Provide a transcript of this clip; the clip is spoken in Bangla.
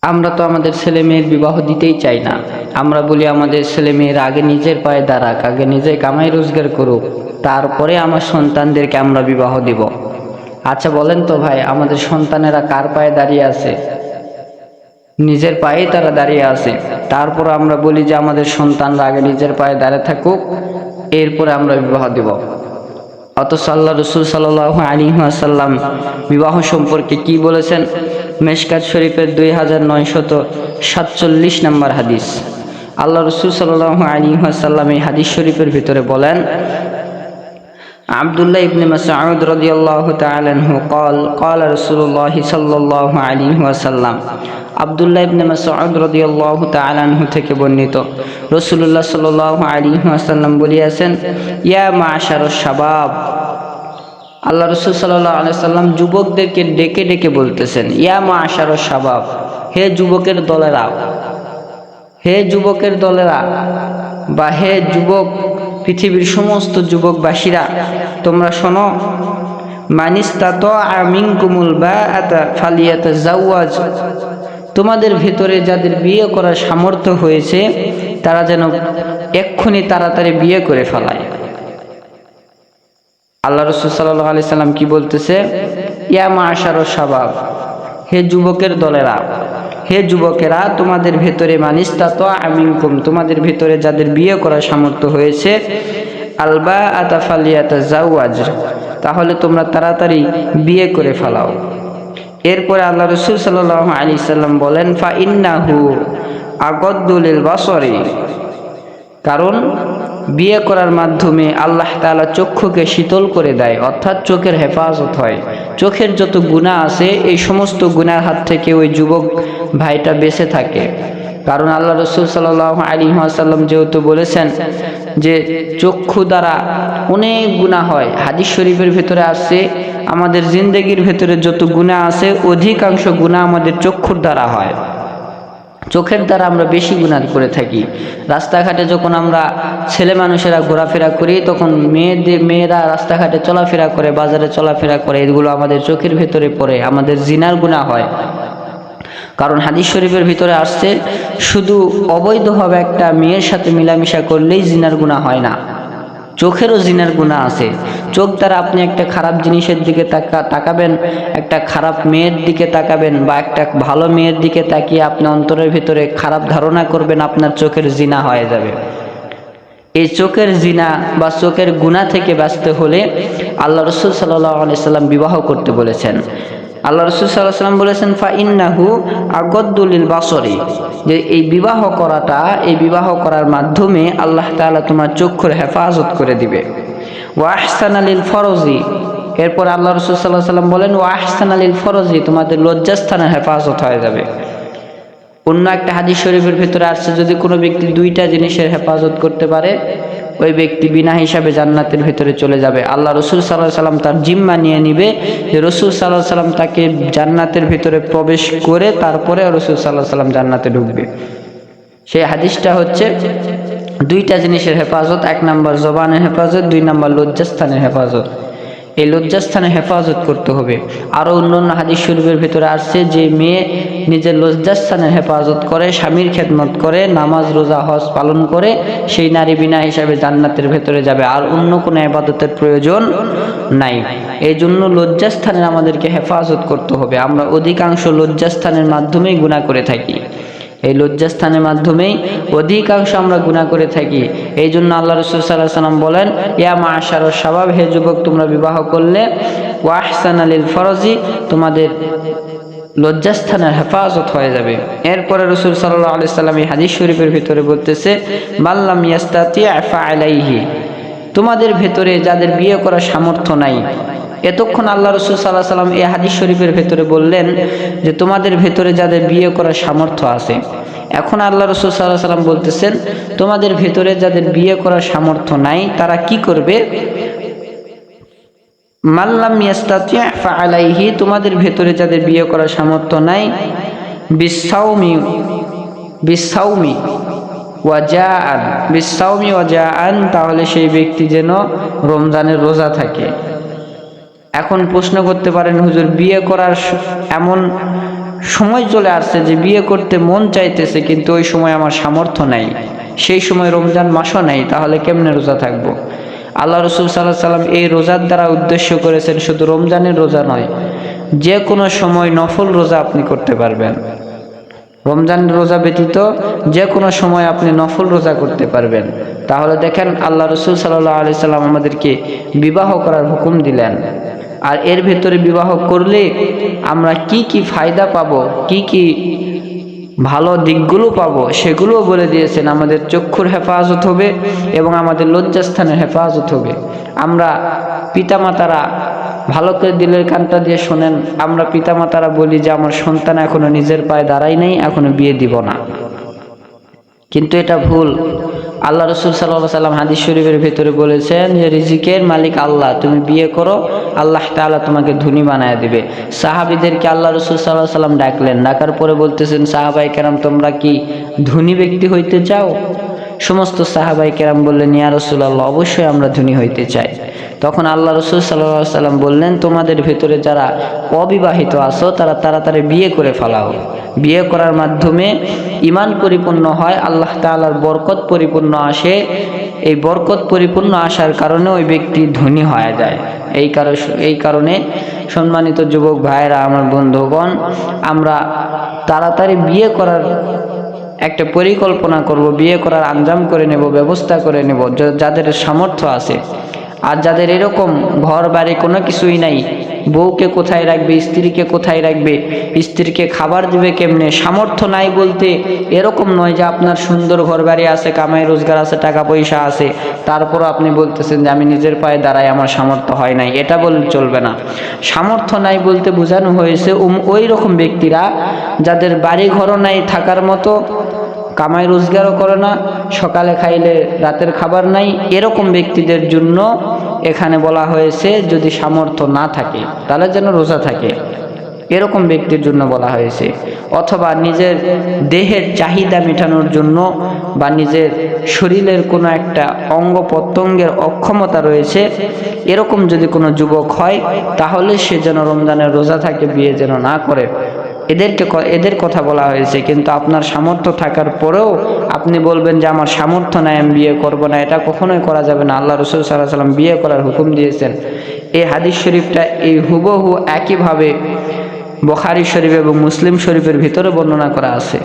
আমরা তো আমাদের ছেলে মেয়ের বিবাহ দিতেই চাই না। আমরা বলি আমাদের ছেলে মেয়েরা আগে নিজের পায়ে দাঁড়াক, আগে নিজে কামাই রোজগার করুক, তারপরে আমার সন্তানদেরকে আমরা বিবাহ দিব। আচ্ছা বলেন তো ভাই, আমাদের সন্তানেরা কার পায়ে দাঁড়িয়ে আছে? নিজের পায়েই তারা দাঁড়িয়ে আছে। তারপর আমরা বলি যে আমাদের সন্তানরা আগে নিজের পায়ে দাঁড়িয়ে থাকুক, এরপরে আমরা বিবাহ দিব। অথচ আল্লাহ রসুল সাল্লাল্লাহু আলাইহি ওয়াসাল্লাম বিবাহ সম্পর্কে কি বলেছেন? মেশকাত শরীফের 2947 নম্বর হাদিস। আল্লাহ রসুল সাল্লাল্লাহু আলাইহি ওয়াসাল্লাম এই হাদিস শরীফের ভিতরে বলেন, আব্দুল্লাহ ইবনে মাসউদ রাদিয়াল্লাহু তাআলা আনহু قال قال رسول الله صلى الله عليه وسلم। আব্দুল্লাহ ইবনে মাসউদ রাদিয়াল্লাহু তাআলা আনহু থেকে বর্ণিত, রাসূলুল্লাহ সাল্লাল্লাহু আলাইহি ওয়াসাল্লাম বলিয়াছেন, ইয়া মাশারুশ শাবাব। আল্লাহ রাসূল সাল্লাল্লাহু আলাইহি ওয়াসাল্লাম যুবকদেরকে ডেকে ডেকে বলতেছেন, ইয়া মাশারুশ শাবাব, হে যুবকের দলেরা, হে যুবকের দলেরা, বা হে যুবক, পৃথিবীর সমস্ত যুবকবাসীরা তোমরা শোনো, মানিস্তাতা মিনকুমুল বাআতা ফালিয়াতাজাওয়াজ। তোমাদের ভেতরে যাদের বিয়ে করার সামর্থ্য হয়েছে তারা যেন এক্ষুনি তাড়াতাড়ি বিয়ে করে ফেলায়। আল্লাহ রাসূল সাল্লাল্লাহু আলাইহি সাল্লাম কি বলতেছে? ইয়া মাশারুশ শাবাব, হে যুবকের দলেরা, হে যুবকেরা, তোমাদের ভেতরে মানিস্তাতা মিনকুম, তোমাদের ভেতরে যাদের বিয়ে করার সামর্থ্য হয়েছে, আল বাআতা ফালিয়াতাজাওয়াজ, তাহলে তোমরা তাড়াতাড়ি বিয়ে করে ফেলাও। এরপরে আল্লাহ রাসূল সাল্লাল্লাহু আলাইহি সাল্লাম বলেন, ফা ইন্নাহু আগাদ্দু লিল বাসরি, কারণ বিয়ে করার মাধ্যমে আল্লাহ তাআলা চক্ষুকে শীতল করে দেয়, অর্থাৎ চোখের হেফাজত হয়। চোখের যত গুনাহ আছে এই সমস্ত গুনার হাত থেকে ওই যুবক ভাইটা বেঁচে থাকে। কারণ আল্লাহ রাসূল সাল্লাল্লাহু আলাইহি ওয়াসাল্লাম যেহেতু বলেছেন যে চক্ষু দ্বারা অনেক গুনাহ হয়। হাদিস শরীফের ভিতরে আসছে, আমাদের জিন্দেগির ভেতরে যত গুনাহ আছে অধিকাংশ গুনাহ আমাদের চক্ষুর দ্বারা হয়। চোখের দ্বারা আমরা বেশি গুনাহ করে থাকি। রাস্তাঘাটে যখন আমরা ছেলে মানুষেরা ঘোরাফেরা করি, তখন মেয়েরা রাস্তাঘাটে চলাফেরা করে, বাজারে চলাফেরা করে, এগুলো আমাদের চোখের ভেতরে পড়ে, আমাদের জিনার গুনাহ হয়। কারণ হাদিস শরীফের ভিতরে আসছে, শুধু অবৈধভাবে একটা মেয়ের সাথে মিলামিশা করলেই জিনার গুনাহ হয় না, চোখেরও জিনার গুনাহ আছে। চোখ দ্বারা আপনি একটা খারাপ জিনিসের দিকে তাকাবেন, একটা খারাপ মেয়ের দিকে তাকাবেন, বা একটা ভালো মেয়ের দিকে তাকিয়ে আপনি অন্তরের ভিতরে খারাপ ধারণা করবেন, আপনার চোখের জিনা হয়ে যাবে। এই চোখের জিনা বা চোখের গুনাহ থেকে বাঁচতে হলে আল্লাহ রাসূল সাল্লাল্লাহু আলাইহি সাল্লাম বিবাহ করতে বলেছেন। আল্লাহ রাসূল সাল্লাল্লাহু আলাইহি সাল্লাম বলেছেন, ফা ইন্নাহু আগাদ্দু লিল বাসরি, যে এই বিবাহ করাটা, এই বিবাহ করার মাধ্যমে আল্লাহ তাআলা তোমার চক্ষুর হেফাজত করে দিবে। ওয়া আহসানা লিল ফরজি, এরপর আল্লাহ রাসূল সাল্লাল্লাহু আলাইহি সাল্লাম বলেন, ওয়া আহসানা লিল ফরজি, তোমাদের লজ্জাস্থানের হেফাজত হয়ে যাবে। অন্য একটা হাদিস শরীফের ভিতরে আসছে, যদি কোনো ব্যক্তি দুইটা জিনিসের হেফাজত করতে পারে, ওই ব্যক্তি বিনা হিসাবে জান্নাতের ভিতরে চলে যাবে। আল্লাহ রসুল সাল্লাল্লাহু আলাইহি সাল্লাম তার জিম্মা নিয়ে নিবে যে রসুল সাল্লাল্লাহু আলাইহি সাল্লাম তাকে জান্নাতের ভিতরে প্রবেশ করে তারপরে রসুল সাল্লাল্লাহু আলাইহি সাল্লাম জান্নাতে ঢুকবে। সেই হাদিসটা হচ্ছে দুইটা জিনিসের হেফাজত, এক নম্বর জবানের হেফাজত, দুই নম্বর লজ্জাস্থানের হেফাজত। এই লজ্জাস্থানে হেফাজত করতে হবে। আরও অন্য হাদিস শরীফের ভিতরে আসছে, যে মেয়ে নিজের লজ্জাস্থানের হেফাজত করে, স্বামীর খেদমত করে, নামাজ রোজা হজ পালন করে, সেই নারী বিনা হিসাবে জান্নাতের ভেতরে যাবে, আর অন্য কোনো ইবাদতের প্রয়োজন নাই। এই জন্য লজ্জাস্থানের আমাদেরকে হেফাজত করতে হবে। আমরা অধিকাংশ লজ্জাস্থানের মাধ্যমেই গুনাহ করে থাকি, এই লজ্জাস্থানের মাধ্যমেই অধিকাংশ আমরা গুনাহ করে থাকি। এই জন্য আল্লাহ রাসূল সাল্লাল্লাহু আলাইহি সাল্লাম বলেন, ইয়া মাশারুশ শাবাব, হে যুবক, তোমরা বিবাহ করলে, ওয়া আহসানা লিল ফরজি, তোমাদের লজ্জাস্থানের হেফাজত হয়ে যাবে। এরপরে রাসূল সাল্লাল্লাহু আলাইহি সাল্লাম এই হাদিস শরীফের ভিতরে বলতেছে, মাল্লাম ইয়াস্তাতি ফা আলাইহি, তোমাদের ভেতরে যাদের বিয়ে করার সামর্থ্য নাই। এতক্ষণ আল্লাহ রাসূল সাল্লাল্লাহু আলাইহি সাল্লাম এই হাদিস শরীফের ভেতরে বললেন যে তোমাদের ভেতরে যাদের বিয়ে করার সামর্থ্য আছে। এখন আল্লাহ রাসূল সাল্লাল্লাহু আলাইহি সাল্লাম বলতেছেন, তোমাদের ভেতরে যাদের বিয়ে করার সামর্থ্য নাই তারা কি করবে? মাল্লাম ইয়াস্তাতি ফা আলাইহি, তোমাদের ভেতরে যাদের বিয়ে করার সামর্থ্য নাই, বিসাউমি ওয়া জাআন, তাহলে সেই ব্যক্তি যেন রমজানের রোজা থাকে। এখন প্রশ্ন করতে পারেন, হুজুর, বিয়ে করার এমন সময় চলে আসছে যে বিয়ে করতে মন চাইতেছে, কিন্তু ওই সময় আমার সামর্থ্য নাই, সেই সময় রমজান মাসও নাই, তাহলে কেমনে রোজা থাকবো? আল্লাহ রসুল সাল্লাল্লাহু আলাইহি সাল্লাম এই রোজার দ্বারা উদ্দেশ্য করেছেন শুধু রমজানের রোজা নয়, যে কোনো সময় নফল রোজা আপনি করতে পারবেন। রমজানের রোজা ব্যতীত যে কোনো সময় আপনি নফল রোজা করতে পারবেন। তাহলে দেখেন আল্লাহ রসুল সাল্লাল্লাহু আলাইহি সাল্লাম আমাদেরকে বিবাহ করার হুকুম দিলেন। আর এর ভেতরে বিবাহ করলে আমরা কি কি ফায়দা পাবো, কি কি ভালো দিকগুলো পাবো সেগুলোও বলে দিয়েছেন। আমাদের চক্ষুর হেফাজত হবে এবং আমাদের লজ্জাস্থানের হেফাজত হবে। আমরা পিতামাতারা ভালো করে দিলের কানটা দিয়ে শোনেন, আমরা পিতামাতারা বলি যে আমার সন্তান এখনো নিজের পায়ে দাঁড়ায় নাই, এখনো বিয়ে দিব না, কিন্তু এটা ভুল। আল্লাহ রসুল সাল্লাল্লাহু আলাইহি সাল্লাম হাদিস শরীফের ভেতরে বলেছেন যে রিজিকের মালিক আল্লাহ, তুমি বিয়ে করো, আল্লাহ তাআলা তোমাকে ধনী বানায় দিবে। সাহাবীদেরকে আল্লাহ রসুল সাল্লাল্লাহু আলাইহি সাল্লাম ডাকলেন, ডাকার পরে বলতেছেন, সাহাবায়ে কেরাম তোমরা কি ধনী ব্যক্তি হইতে চাও? সমস্ত সাহাবায়ে কেরাম বললেন, ইয়া রাসূলুল্লাহ, অবশ্যই আমরা ধনী হইতে চাই। তখন আল্লাহ রসুল সাল্লাল্লাহু আলাইহি সাল্লাম বললেন, তোমাদের ভেতরে যারা অবিবাহিত আছো তারা তাড়াতাড়ি বিয়ে করে ফেলাও। বিয়ে করার মাধ্যমে ঈমান পরিপূর্ণ হয়, আল্লাহ তাআলার বরকত পরিপূর্ণ আসে। এই বরকত পরিপূর্ণ আসার কারণে ওই ব্যক্তি ধনী হয়ে যায়। এই কারণে সম্মানিত যুবক ভাইয়েরা, আমার বন্ধুগণ, আমরা তাড়াতাড়ি বিয়ে করার একটা পরিকল্পনা করব, বিয়ে করার আঞ্জাম করে নেব, ব্যবস্থা করে নেব যাদের সামর্থ্য আছে। আর যাদের এরকম ঘর বাড়ি কোনো কিছুই নাই, বউকে কোথায় রাখবে, স্ত্রীকে কোথায় রাখবে, স্ত্রীকে খাবার দিবে কেমনে, সামর্থ্য নাই বলতে এরকম নয় যে আপনার সুন্দর ঘর বাড়ি আছে, কামাই রোজগার আছে, টাকা পয়সা আছে, তারপরও আপনি বলতেছেন যে আমি নিজের পায়ে দাঁড়াই, আমার সামর্থ্য হয় নাই, এটা বললে চলবে না। সামর্থ্য নাই বলতে বোঝানো হয়েছে ওই রকম ব্যক্তিরা যাদের বাড়ি ঘরও নাই থাকার মতো, কামাই রোজগারও করে না, সকালে খাইলে রাতের খাবার নাই, এরকম ব্যক্তিদের জন্য এখানে বলা হয়েছে যদি সামর্থ্য না থাকে তাহলে যেন রোজা থাকে, এরকম ব্যক্তির জন্য বলা হয়েছে। অথবা নিজের দেহের চাহিদা মেটানোর জন্য বা নিজের শরীরের কোনো একটা অঙ্গ প্রত্যঙ্গের অক্ষমতা রয়েছে, এরকম যদি কোনো যুবক হয় তাহলে সে যেন রমজানের রোজা থাকে, বিয়ে যেন না করে, এদের কথা বলা হয়েছে। কিন্তু আপনার সামর্থ্য থাকার পরেও আপনি বলবেন যে আমার সামর্থ্য নাই, আমি বিয়ে করব না, এটা কখনোই করা যাবে না। আল্লাহ রাসূল সাল্লাল্লাহু আলাইহি সাল্লাম বিয়ে করার হুকুম দিয়েছেন। এই হাদিস শরীফটা এই হুবহু একইভাবে বুখারী শরীফ এবং মুসলিম শরীফের ভিতরে বর্ণনা করা আছে।